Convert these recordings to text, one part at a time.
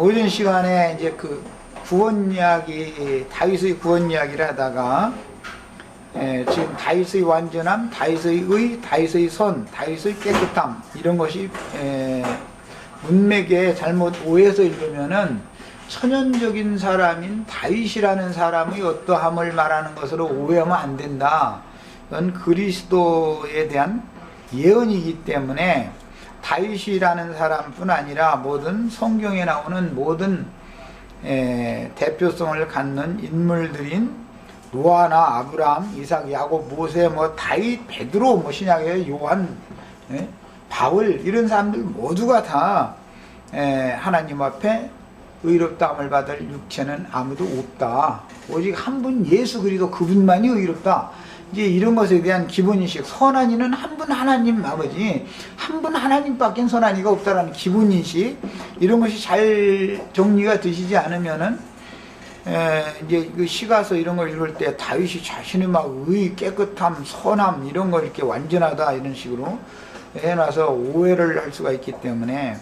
오전 시간에 이제 그 구원 이야기, 다윗의 구원 이야기를 하다가 지금 다윗의 완전함, 다윗의 의, 다윗의 선, 다윗의 깨끗함 이런 것이 문맥에 잘못 오해해서 읽으면은 천연적인 사람인 다윗이라는 사람의 어떠함을 말하는 것으로 오해하면 안 된다. 이건 그리스도에 대한 예언이기 때문에 다윗이라는 사람뿐 아니라 모든 성경에 나오는 모든 대표성을 갖는 인물들인 노아나 아브라함, 이삭, 야곱, 모세, 다윗, 베드로, 신약의 요한, 바울 이런 사람들 모두가 다 하나님 앞에 의롭다함을 받을 육체는 아무도 없다. 오직 한 분 예수 그리스도 그분만이 의롭다. 이제 이런 것에 대한 기본인식, 선한 이는 한 분 하나님 아버지, 한 분 하나님밖엔 선한 이가 없다라는 기본인식, 이런 것이 잘 정리가 되시지 않으면은 이제 그 시가서 이런 걸 읽을 때 다윗이 자신의 막 의, 깨끗함, 선함 이런 걸 이렇게 완전하다 이런 식으로 해놔서 오해를 할 수가 있기 때문에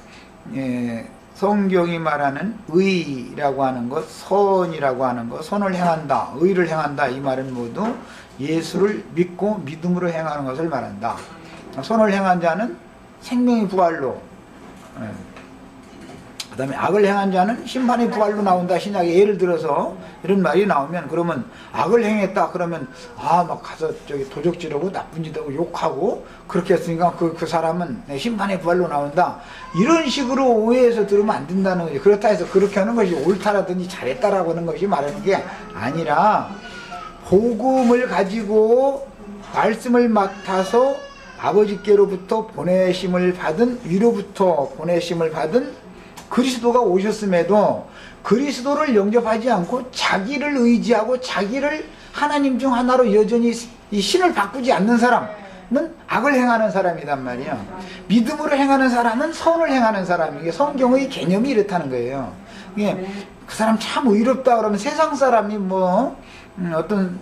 성경이 말하는 의라고 하는 것, 선이라고 하는 것, 선을 행한다, 의를 행한다 이 말은 모두 예수를 믿고 믿음으로 행하는 것을 말한다. 선을 행한 자는 생명의 부활로, 그 다음에 악을 행한 자는 심판의 부활로 나온다. 신약에 예를 들어서 이런 말이 나오면, 그러면 악을 행했다 그러면 막 가서 저기 도적질하고 나쁜 짓하고 욕하고 그렇게 했으니까 그 사람은 심판의 부활로 나온다, 이런 식으로 오해해서 들으면 안 된다는 거지. 그렇다 해서 그렇게 하는 것이 옳다라든지 잘했다라고 하는 것이 말하는 게 아니라, 복음을 가지고 말씀을 맡아서 아버지께로부터 보내심을 받은, 위로부터 보내심을 받은 그리스도가 오셨음에도 그리스도를 영접하지 않고 자기를 의지하고 자기를 하나님 중 하나로 여전히 이 신을 바꾸지 않는 사람은 악을 행하는 사람이란 말이야. 믿음으로 행하는 사람은 선을 행하는 사람이, 이게 성경의 개념이 이렇다는 거예요. 이게 그 사람 참 의롭다 그러면 세상 사람이 어떤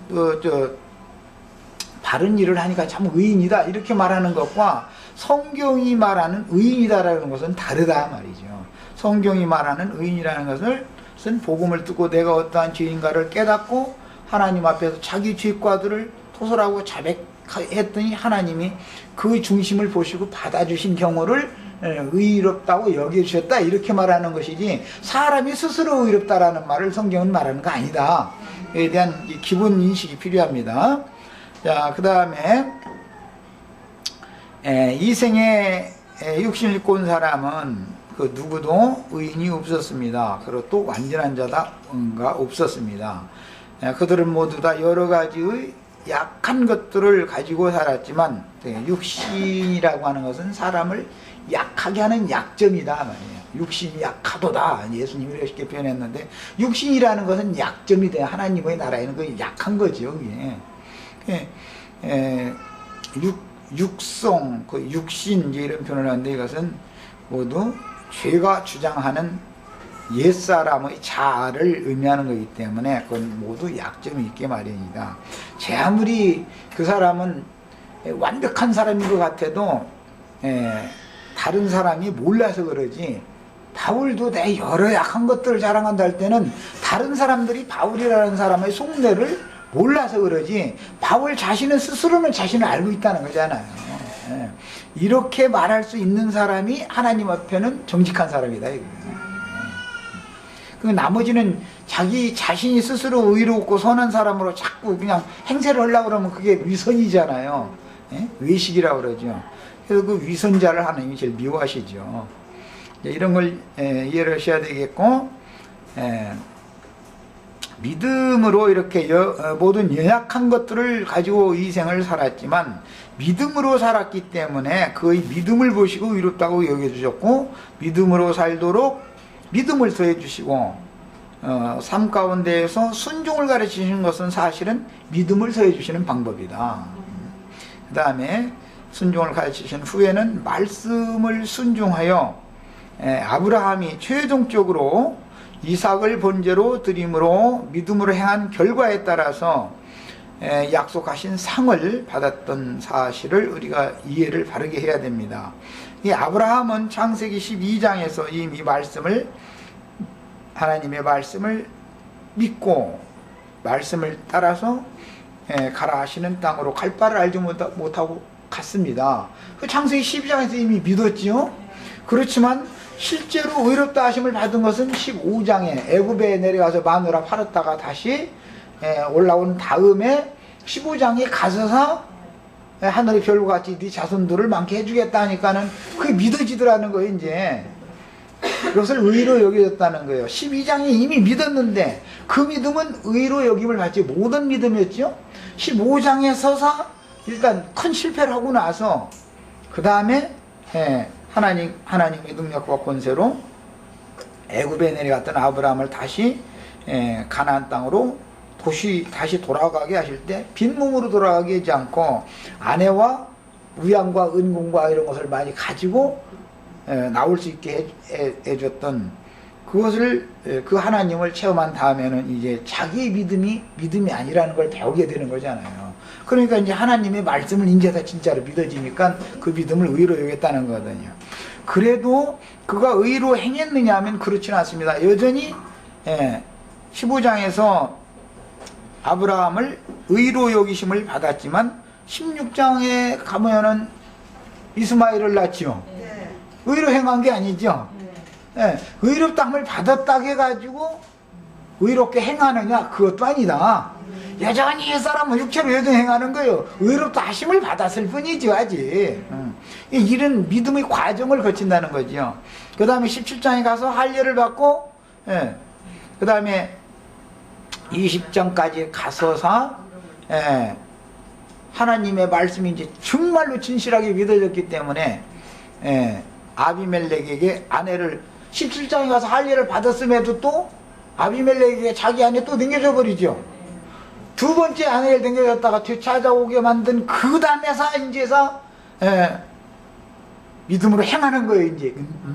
바른 일을 하니까 참 의인이다 이렇게 말하는 것과 성경이 말하는 의인이다라는 것은 다르다 말이죠. 성경이 말하는 의인이라는 것은 복음을 듣고 내가 어떠한 죄인가를 깨닫고 하나님 앞에서 자기 죄과들을 토설하고 자백했더니 하나님이 그 중심을 보시고 받아주신 경우를 의롭다고 여겨주셨다 이렇게 말하는 것이지, 사람이 스스로 의롭다라는 말을 성경은 말하는 거 아니다. 에 대한 기본 인식이 필요합니다. 자, 그 다음에 이 생에 육신을 입고 온 사람은 그 누구도 의인이 없었습니다. 그리고 또 완전한 자가 없었습니다. 그들은 모두 다 여러 가지의 약한 것들을 가지고 살았지만, 육신이라고 하는 것은 사람을 약하게 하는 약점이다 말이에요. 육신이 약하도다 예수님이 이렇게 표현했는데, 육신이라는 것은 약점이 돼요. 하나님의 나라에는 그 약한 거죠. 그게 육성, 그 육신 이런 표현을 하는데, 이것은 모두 죄가 주장하는 옛사람의 자아를 의미하는 거기 때문에 그건 모두 약점이 있게 마련이다. 제 아무리 그 사람은 완벽한 사람인 것 같아도 다른 사람이 몰라서 그러지, 바울도 내 여러 약한 것들을 자랑한다 할 때는 다른 사람들이 바울이라는 사람의 속내를 몰라서 그러지, 바울 자신은 스스로는 자신을 알고 있다는 거잖아요. 이렇게 말할 수 있는 사람이 하나님 앞에는 정직한 사람이다 이거예요. 그 나머지는 자기 자신이 스스로 의롭고 선한 사람으로 자꾸 그냥 행세를 하려고 그러면 그게 위선이잖아요. 외식이라고 그러죠. 그래서 그 위선자를 하나님이 제일 미워하시죠. 이런 걸 이해를 하셔야 되겠고, 믿음으로 이렇게 모든 연약한 것들을 가지고 이 생을 살았지만 믿음으로 살았기 때문에 그의 믿음을 보시고 의롭다고 여겨주셨고, 믿음으로 살도록 믿음을 더해주시고, 삶 가운데에서 순종을 가르치시는 것은 사실은 믿음을 더해주시는 방법이다. 그 다음에 순종을 가르치신 후에는 말씀을 순종하여 아브라함이 최종적으로 이삭을 번제로 드림으로 믿음으로 행한 결과에 따라서 약속하신 상을 받았던 사실을 우리가 이해를 바르게 해야 됩니다. 이 아브라함은 창세기 12장에서 이미 말씀을 하나님의 말씀을 믿고 말씀을 따라서 가라 하시는 땅으로 갈 바를 알지 못하고 갔습니다. 그 창세기 12장에서 이미 믿었지요. 그렇지만 실제로 의롭다 하심을 받은 것은 15장에 애굽에 내려가서 마누라 팔았다가 다시 올라온 다음에 15장에 가서서 하늘의 별같이 네 자손들을 많게 해주겠다 하니까는 그게 믿어지더라는 거예요. 이제 그것을 의로 여겨졌다는 거예요. 12장에 이미 믿었는데 그 믿음은 의로 여김을 받지 못한 믿음이었죠. 15장에 서서 일단 큰 실패를 하고 나서 그 다음에 하나님의 능력과 권세로 애굽에 내려갔던 아브라함을 다시 가나안 땅으로 다시 돌아가게 하실 때 빈몸으로 돌아가게 하지 않고 아내와 위안과 은공과 이런 것을 많이 가지고 나올 수 있게 해줬던 그것을 그 하나님을 체험한 다음에는 이제 자기의 믿음이 아니라는 걸 배우게 되는 거잖아요. 그러니까 이제 하나님의 말씀을 이제 다 진짜로 믿어지니까 그 믿음을 의로 여겼다는 거거든요. 그래도 그가 의로 행했느냐 하면 그렇지는 않습니다. 여전히 15장에서 아브라함을 의로 여기심을 받았지만 16장에 가면은 이스마엘을 낳지요. 의로 행한 게 아니죠. 의롭다함을 받았다 해가지고 의롭게 행하느냐 그것도 아니다. 여전히 이 사람은 육체로 여전히 행하는 거예요. 의롭다 하심을 받았을 뿐이죠 아직. 이런 믿음의 과정을 거친다는 거죠. 그 다음에 17장에 가서 할례를 받고 그 다음에 20장까지 가서서 하나님의 말씀이 이제 정말로 진실하게 믿어졌기 때문에 아비멜렉에게 아내를 17장에 가서 할례를 받았음에도 또 아비멜렉에게 자기 아내 또 넘겨줘 버리죠. 두 번째 아내를 넘겨줬다가 되찾아오게 만든 그 다음에서 이제서 믿음으로 행하는 거예요.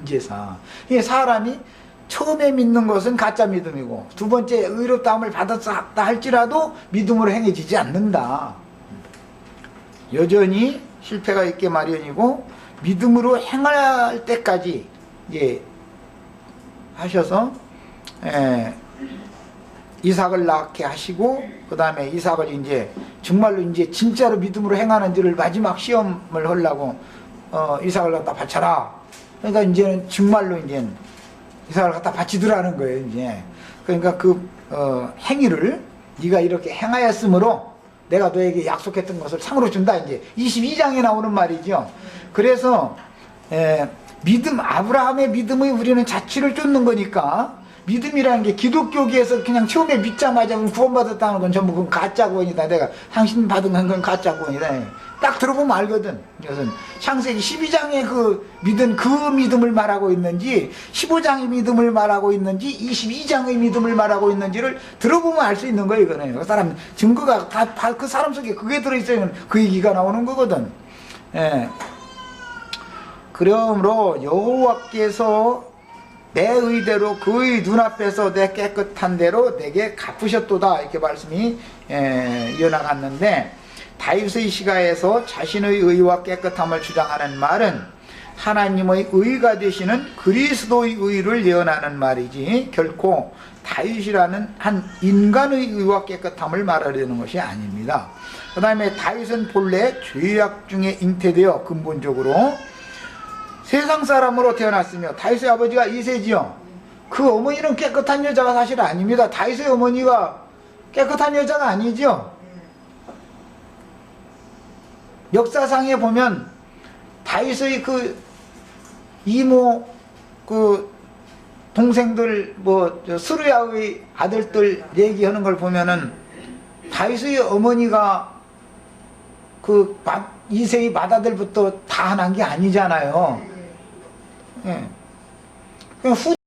이제서 사람이 처음에 믿는 것은 가짜 믿음이고 두 번째 의롭다함을 받았다 할지라도 믿음으로 행해지지 않는다. 여전히 실패가 있게 마련이고 믿음으로 행할 때까지 하셔서 이삭을 낳게 하시고 그 다음에 이삭을 이제 정말로 이제 진짜로 믿음으로 행하는지를 마지막 시험을 하려고 이삭을 갖다 바쳐라. 그러니까 이제는 정말로 이제 이삭을 갖다 바치더라는 거예요. 이제 그러니까 그 행위를 네가 이렇게 행하였으므로 내가 너에게 약속했던 것을 상으로 준다. 이제 22장에 나오는 말이죠. 그래서 아브라함의 믿음의 우리는 자취를 쫓는 거니까 믿음이라는 게 기독교계에서 그냥 처음에 믿자마자 구원받았다는 건 전부 그건 가짜 구원이다. 내가 당신 받은 건 가짜 구원이다. 딱 들어보면 알거든. 이것은 창세기 12장에 믿은 그 믿음을 말하고 있는지 15장의 믿음을 말하고 있는지 22장의 믿음을 말하고 있는지를 들어보면 알 수 있는 거예요. 이거는 그 사람 증거가 다 그 사람 속에 그게 들어있어야 그 얘기가 나오는 거거든. 그러므로 여호와께서 내 의대로 그의 눈앞에서 내 깨끗한 대로 내게 갚으셨도다. 이렇게 말씀이 이어나갔는데 다윗의 시가에서 자신의 의와 깨끗함을 주장하는 말은 하나님의 의가 되시는 그리스도의 의를 예언하는 말이지 결코 다윗이라는 한 인간의 의와 깨끗함을 말하려는 것이 아닙니다. 그 다음에 다윗은 본래 죄악 중에 잉태되어 근본적으로 세상 사람으로 태어났으며 다윗의 아버지가 이새지요. 그 어머니는 깨끗한 여자가 사실 아닙니다. 다윗의 어머니가 깨끗한 여자가 아니죠. 역사상에 보면 다윗의 그 이모 그 동생들 스루야의 아들들 얘기하는 걸 보면은 다윗의 어머니가 그 이새의 맏아들부터 다 난 게 아니잖아요. 그냥